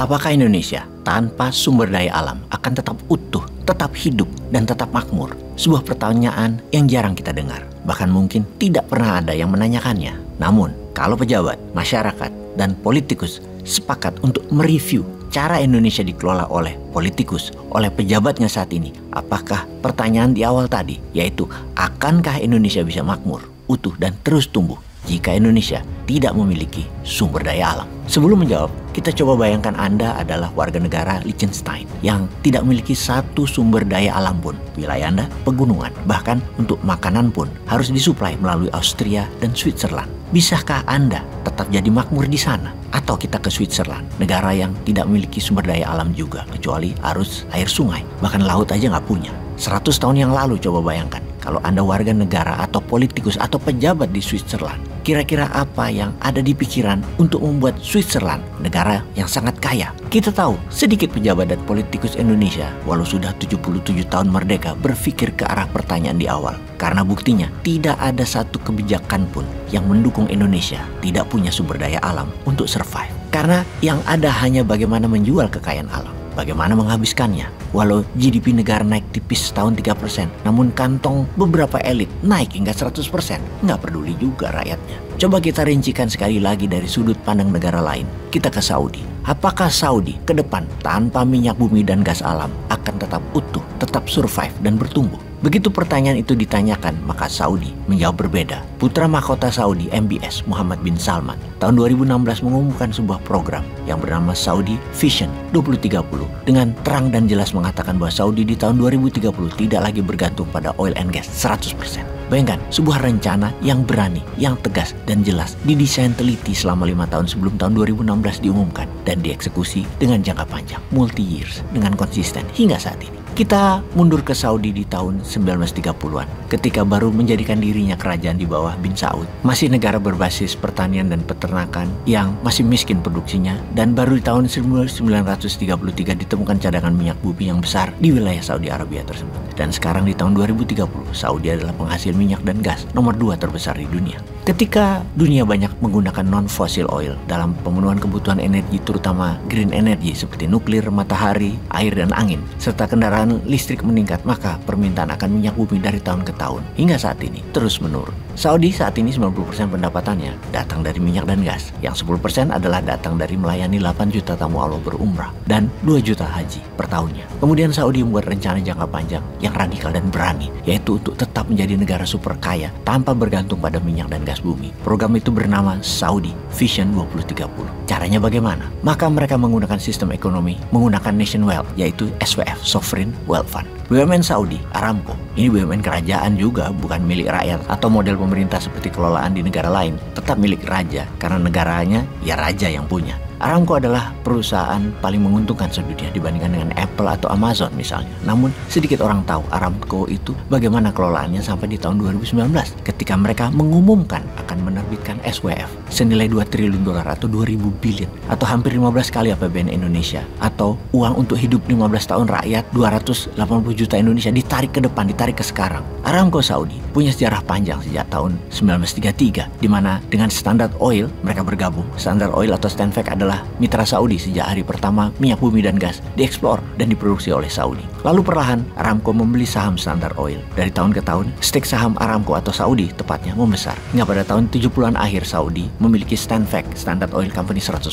Apakah Indonesia tanpa sumber daya alam akan tetap utuh, tetap hidup, dan tetap makmur? Sebuah pertanyaan yang jarang kita dengar. Bahkan mungkin tidak pernah ada yang menanyakannya. Namun, kalau pejabat, masyarakat, dan politikus sepakat untuk mereview cara Indonesia dikelola oleh politikus, oleh pejabatnya saat ini, apakah pertanyaan di awal tadi, yaitu akankah Indonesia bisa makmur, utuh, dan terus tumbuh jika Indonesia tidak memiliki sumber daya alam? Sebelum menjawab, kita coba bayangkan Anda adalah warga negara Liechtenstein yang tidak memiliki satu sumber daya alam pun. Wilayah Anda pegunungan, bahkan untuk makanan pun harus disuplai melalui Austria dan Switzerland. Bisakah Anda tetap jadi makmur di sana? Atau kita ke Switzerland, negara yang tidak memiliki sumber daya alam juga, kecuali arus air sungai, bahkan laut aja nggak punya. 100 tahun yang lalu coba bayangkan, kalau Anda warga negara atau politikus atau pejabat di Switzerland, kira-kira apa yang ada di pikiran untuk membuat Switzerland negara yang sangat kaya? Kita tahu sedikit pejabat dan politikus Indonesia, walau sudah 77 tahun merdeka, berpikir ke arah pertanyaan di awal. Karena buktinya tidak ada satu kebijakan pun yang mendukung Indonesia tidak punya sumber daya alam untuk survive. Karena yang ada hanya bagaimana menjual kekayaan alam, bagaimana menghabiskannya. Walau GDP negara naik tipis setahun 3%, namun kantong beberapa elit naik hingga 100%. Nggak peduli juga rakyatnya. Coba kita rincikan sekali lagi dari sudut pandang negara lain. Kita ke Saudi. Apakah Saudi ke depan tanpa minyak bumi dan gas alam akan tetap utuh, tetap survive dan bertumbuh? Begitu pertanyaan itu ditanyakan, maka Saudi menjawab berbeda. Putra mahkota Saudi, MBS, Muhammad bin Salman, tahun 2016 mengumumkan sebuah program yang bernama Saudi Vision 2030 dengan terang dan jelas mengatakan bahwa Saudi di tahun 2030 tidak lagi bergantung pada oil and gas 100%. Bayangkan, sebuah rencana yang berani, yang tegas dan jelas didesain teliti selama 5 tahun sebelum tahun 2016 diumumkan dan dieksekusi dengan jangka panjang, multi years, dengan konsisten hingga saat ini. Kita mundur ke Saudi di tahun 1930-an, ketika baru menjadikan dirinya kerajaan di bawah bin Saud. Masih negara berbasis pertanian dan peternakan yang masih miskin produksinya, dan baru di tahun 1933 ditemukan cadangan minyak bumi yang besar di wilayah Saudi Arabia tersebut. Dan sekarang di tahun 2030, Saudi adalah penghasil minyak dan gas nomor 2 terbesar di dunia. Ketika dunia banyak menggunakan non-fossil oil dalam pemenuhan kebutuhan energi, terutama green energy seperti nuklir, matahari, air, dan angin, serta kendaraan listrik meningkat, maka permintaan akan minyak bumi dari tahun ke tahun hingga saat ini terus menurun. Saudi saat ini 90% pendapatannya datang dari minyak dan gas, yang 10% adalah datang dari melayani 8 juta tamu Allah berumrah dan 2 juta haji per tahunnya. Kemudian Saudi membuat rencana jangka panjang yang radikal dan berani, yaitu untuk tetap menjadi negara super kaya tanpa bergantung pada minyak dan gas bumi. Program itu bernama Saudi Vision 2030. Caranya bagaimana? Maka mereka menggunakan sistem ekonomi, menggunakan nation wealth, yaitu SWF, Sovereign Wealth Fund. BUMN Saudi, Aramco, ini BUMN kerajaan juga, bukan milik rakyat atau model pemerintah seperti kelolaan di negara lain, tetap milik raja karena negaranya ya raja yang punya. Aramco adalah perusahaan paling menguntungkan sedunia dibandingkan dengan Apple atau Amazon misalnya. Namun sedikit orang tahu Aramco itu bagaimana kelolaannya sampai di tahun 2019 ketika mereka mengumumkan akan menerbitkan SWF senilai 2 triliun dolar atau 2.000 billion atau hampir 15 kali APBN Indonesia, atau uang untuk hidup 15 tahun rakyat 280 juta Indonesia ditarik ke depan, ditarik ke sekarang. Aramco Saudi punya sejarah panjang sejak tahun 1933 di mana dengan Standard Oil mereka bergabung. Standard Oil atau Stanford adalah mitra Saudi sejak hari pertama minyak bumi dan gas dieksplor dan diproduksi oleh Saudi. Lalu perlahan Aramco membeli saham Standard Oil. Dari tahun ke tahun, stake saham Aramco atau Saudi tepatnya membesar. Hingga pada tahun 70-an akhir Saudi memiliki Stanford, Standard Oil Company 100%.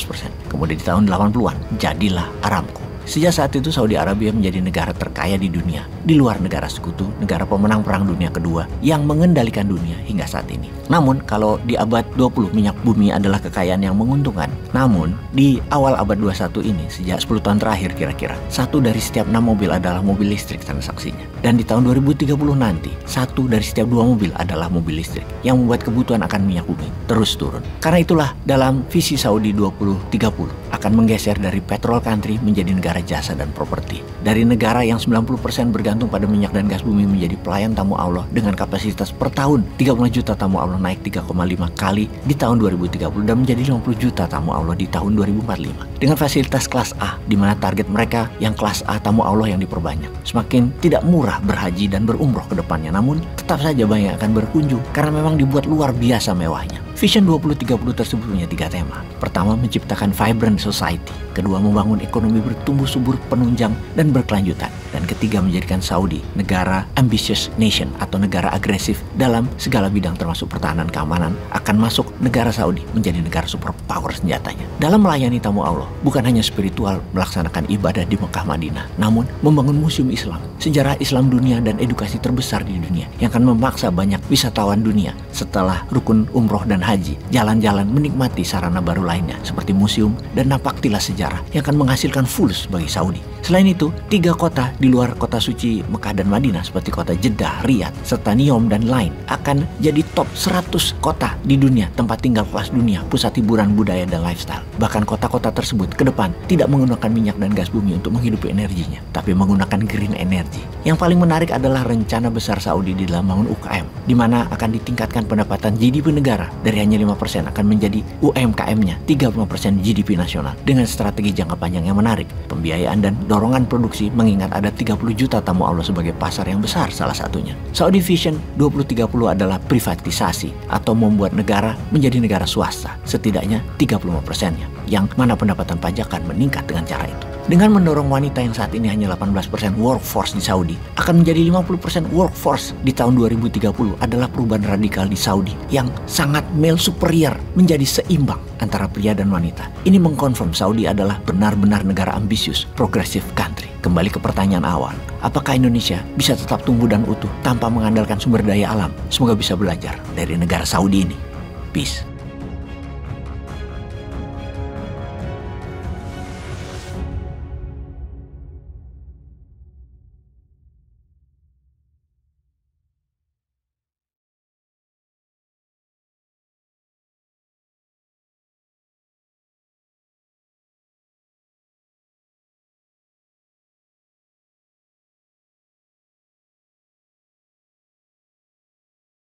Kemudian di tahun 80-an jadilah Aramco. Sejak saat itu Saudi Arabia menjadi negara terkaya di dunia, di luar negara sekutu, negara pemenang Perang Dunia Kedua yang mengendalikan dunia hingga saat ini. Namun kalau di abad 20 minyak bumi adalah kekayaan yang menguntungkan, namun di awal abad 21 ini, sejak 10 tahun terakhir kira-kira, 1 dari setiap 6 mobil adalah mobil listrik transaksinya. Dan di tahun 2030 nanti, 1 dari setiap 2 mobil adalah mobil listrik, yang membuat kebutuhan akan minyak bumi terus turun. Karena itulah dalam visi Saudi 2030 akan menggeser dari petrol country menjadi negara jasa dan properti. Dari negara yang 90% bergantung pada minyak dan gas bumi menjadi pelayan tamu Allah dengan kapasitas per tahun 30 juta tamu Allah naik 3,5 kali di tahun 2030 dan menjadi 50 juta tamu Allah di tahun 2045. Dengan fasilitas kelas A, di mana target mereka yang kelas A tamu Allah yang diperbanyak. Semakin tidak murah berhaji dan berumroh ke depannya, namun tetap saja banyak akan berkunjung karena memang dibuat luar biasa mewahnya. Vision 2030 tersebut punya 3 tema. Pertama, menciptakan vibrant society. Kedua, membangun ekonomi bertumbuh subur, penunjang, dan berkelanjutan. Dan ketiga, menjadikan Saudi negara ambitious nation atau negara agresif dalam segala bidang termasuk pertahanan keamanan. Akan masuk negara Saudi menjadi negara superpower senjatanya. Dalam melayani tamu Allah, bukan hanya spiritual melaksanakan ibadah di Mekah Madinah, namun membangun museum Islam, sejarah Islam dunia dan edukasi terbesar di dunia yang akan memaksa banyak wisatawan dunia setelah rukun umroh dan haji jalan-jalan menikmati sarana baru lainnya seperti museum dan napaktilas sejarah yang akan menghasilkan fulus bagi Saudi. Selain itu, 3 kota di luar kota suci Mekah dan Madinah seperti kota Jeddah, Riyadh, serta Neom dan lain akan jadi top 100 kota di dunia tempat tinggal kelas dunia, pusat hiburan, budaya, dan lifestyle. Bahkan kota-kota tersebut ke depan tidak menggunakan minyak dan gas bumi untuk menghidupi energinya, tapi menggunakan green energy. Yang paling menarik adalah rencana besar Saudi di dalam membangun UKM, di mana akan ditingkatkan pendapatan GDP negara dari hanya 5% akan menjadi UMKM-nya 35% GDP nasional dengan strategi jangka panjang yang menarik, pembiayaan dan dorongan produksi mengingat ada 30 juta tamu Allah sebagai pasar yang besar salah satunya. Saudi Vision 2030 adalah privatisasi atau membuat negara menjadi negara swasta, setidaknya 35%-nya, yang mana pendapatan pajak akan meningkat dengan cara itu. Dengan mendorong wanita yang saat ini hanya 18% workforce di Saudi akan menjadi 50% workforce di tahun 2030 adalah perubahan radikal di Saudi yang sangat male superior menjadi seimbang antara pria dan wanita. Ini mengkonfirm Saudi adalah benar-benar negara ambisius, progressive country. Kembali ke pertanyaan awal, apakah Indonesia bisa tetap tumbuh dan utuh tanpa mengandalkan sumber daya alam? Semoga bisa belajar dari negara Saudi ini. Peace.